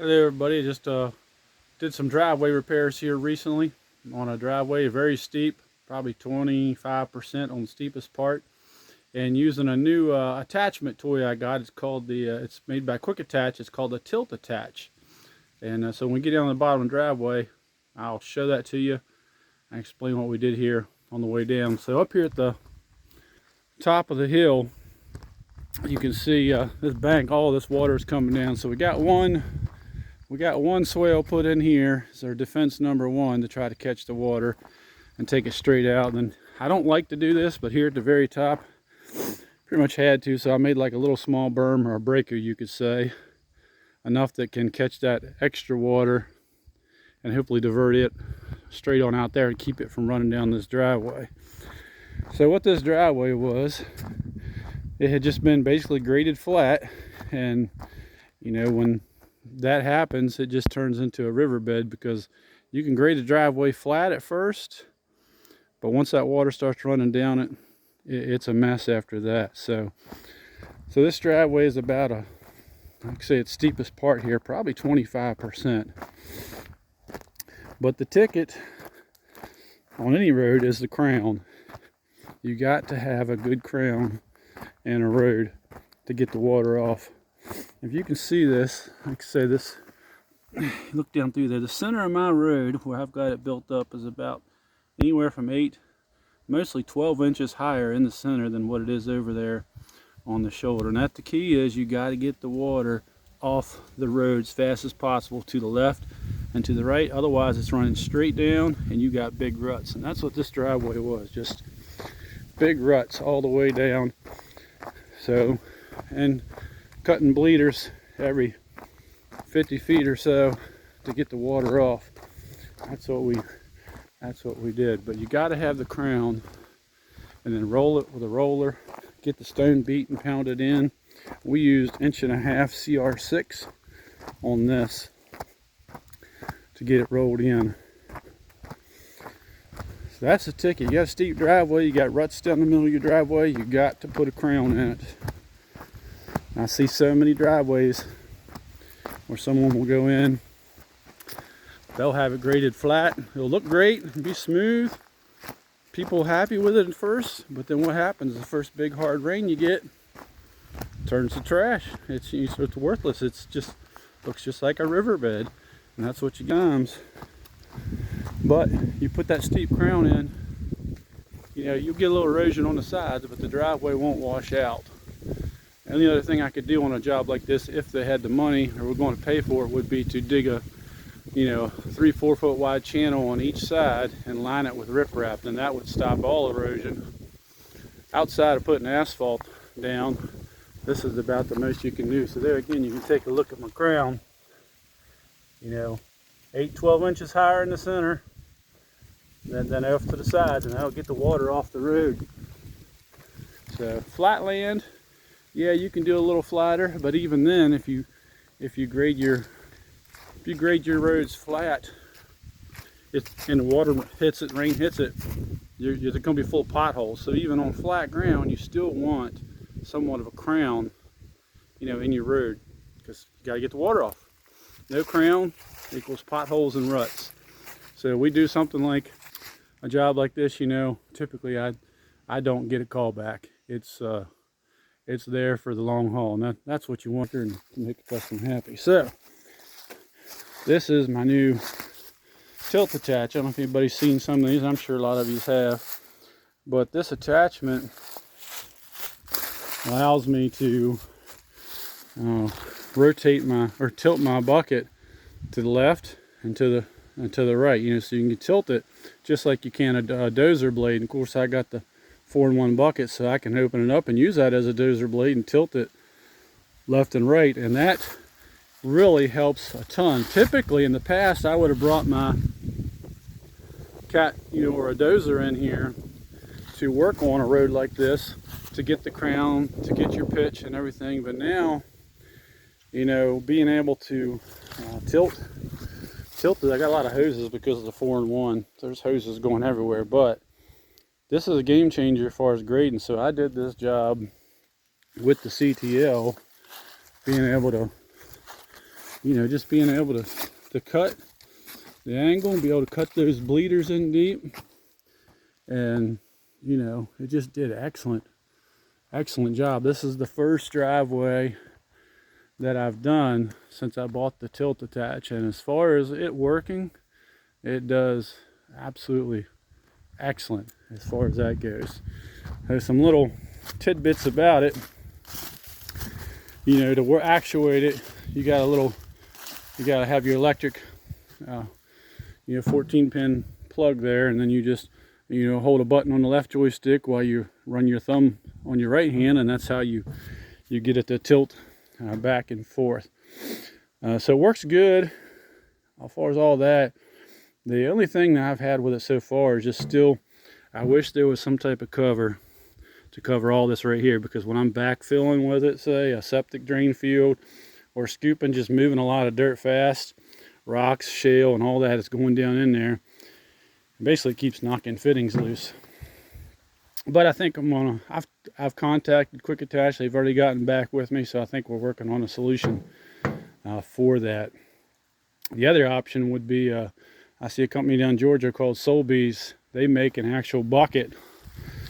Hello everybody, just did some driveway repairs here recently on a driveway, very steep, probably 25% on the steepest part, and using a new attachment toy I got. It's called it's made by Quick Attach. It's called a Tilt Attach. And so when we get down to the bottom of the driveway, I'll show that to you and explain what we did here on the way down. So up here at the top of the hill, you can see this bank, all this water is coming down. So we got one swale put in here as our defense number one to try to catch the water and take it straight out. And I don't like to do this, but here at the very top, pretty much had to. So I made like a little small berm, or a breaker you could say, enough that can catch that extra water and hopefully divert it straight on out there and keep it from running down this driveway. So what this driveway was, it had just been basically graded flat, and you know, when that happens, it just turns into a riverbed, because you can grade a driveway flat at first, but once that water starts running down it, it's a mess after that. So this driveway is about like I say, its steepest part here, probably 25%. But the ticket on any road is the crown. You got to have a good crown in a road to get the water off. If you can see this, like I say, this, look down through there, the center of my road where I've got it built up is about anywhere from 8, mostly 12 inches higher in the center than what it is over there on the shoulder. And that's the key, is you got to get the water off the road as fast as possible to the left and to the right. Otherwise it's running straight down and you got big ruts. And that's what this driveway was, just big ruts all the way down. So, and cutting bleeders every 50 feet or so to get the water off. That's what we did. But you got to have the crown, and then roll it with a roller, get the stone beat and pound it in. We used 1.5 inch CR6 on this to get it rolled in. So that's the ticket. You got a steep driveway, you got ruts down the middle of your driveway, you got to put a crown in it. I see so many driveways where someone will go in, they'll have it graded flat, it'll look great, it'll be smooth, people happy with it at first, but then what happens, the first big hard rain you get, turns to trash. It's worthless. It's just looks just like a riverbed, and that's what you get. But you put that steep crown in, you know, you'll get a little erosion on the sides, but the driveway won't wash out. And the other thing I could do on a job like this, if they had the money or were going to pay for it, would be to dig a, you know, 3-4 foot wide channel on each side and line it with riprap. Then that would stop all erosion. Outside of putting asphalt down, this is about the most you can do. So there again, you can take a look at my crown. You know, 8-12 inches higher in the center than off to the sides, and that'll get the water off the road. So flat land, yeah, you can do a little flatter, but even then, if you grade your roads flat, and the water hits it, rain hits it, you're going to be full of potholes. So even on flat ground, you still want somewhat of a crown, you know, in your road, because you got to get the water off. No crown equals potholes and ruts. So we do something like a job like this, you know, typically I don't get a call back. It's there for the long haul, and that's what you want here to make a customer happy. So this is my new tilt attach. I don't know if anybody's seen some of these. I'm sure a lot of you have. But this attachment allows me to rotate or tilt my bucket to the left and to the right. You know, so you can tilt it just like you can a dozer blade. And of course, I got the 4-in-1 bucket, so I can open it up and use that as a dozer blade and tilt it left and right, and that really helps a ton. Typically in the past, I would have brought my cat, you know, or a dozer in here to work on a road like this to get the crown, to get your pitch and everything. But now, you know, being able to tilt it, I got a lot of hoses because of the 4-in-1. There's hoses going everywhere, but this is a game changer as far as grading. So I did this job with the CTL, being able to you know, just being able to cut the angle and be able to cut those bleeders in deep. And, you know, it just did excellent job. This is the first driveway that I've done since I bought the tilt attach, and as far as it working, it does absolutely excellent as far as that goes. There's some little tidbits about it. You know, to actuate it, you got to have your electric 14 pin plug there, and then you just, you know, hold a button on the left joystick while you run your thumb on your right hand, and that's how you get it to tilt back and forth. So it works good as far as all that. The only thing that I've had with it so far is just still, I wish there was some type of cover to cover all this right here, because when I'm backfilling with it, say a septic drain field or scooping, just moving a lot of dirt fast, rocks, shale, and all that is going down in there, it basically keeps knocking fittings loose. But I think I've contacted Quick Attach. They've already gotten back with me, so I think we're working on a solution for that. The other option would be, I see a company down in Georgia called Soulbees. They make an actual bucket.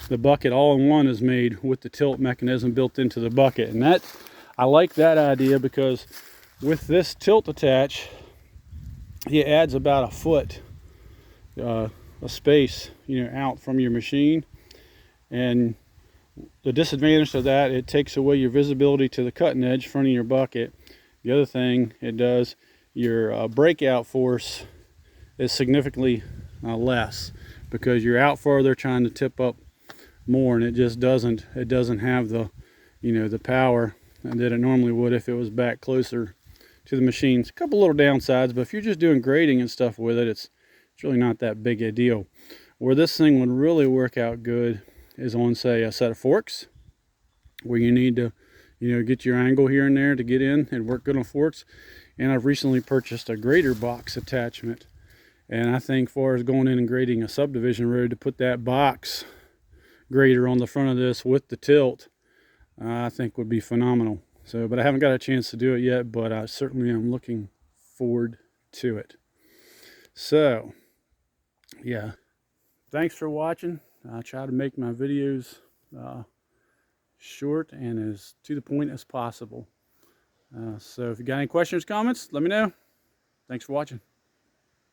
The bucket all in one is made with the tilt mechanism built into the bucket, and that, I like that idea, because with this tilt attach, it adds about a foot a space, you know, out from your machine. And the disadvantage of that, it takes away your visibility to the cutting edge front of your bucket. The other thing it does, your breakout force is significantly less, because you're out farther trying to tip up more, and it just doesn't have the, you know, the power that it normally would if it was back closer to the machines. A couple little downsides, but if you're just doing grading and stuff with it, it's really not that big a deal. Where this thing would really work out good is on, say, a set of forks, where you need to, you know, get your angle here and there to get in and work good on forks. And I've recently purchased a grader box attachment, and I think as far as going in and grading a subdivision road, to put that box grader on the front of this with the tilt, I think would be phenomenal. So, but I haven't got a chance to do it yet, but I certainly am looking forward to it. So, yeah, thanks for watching. I try to make my videos short and as to the point as possible. So if you got any questions, comments, let me know. Thanks for watching.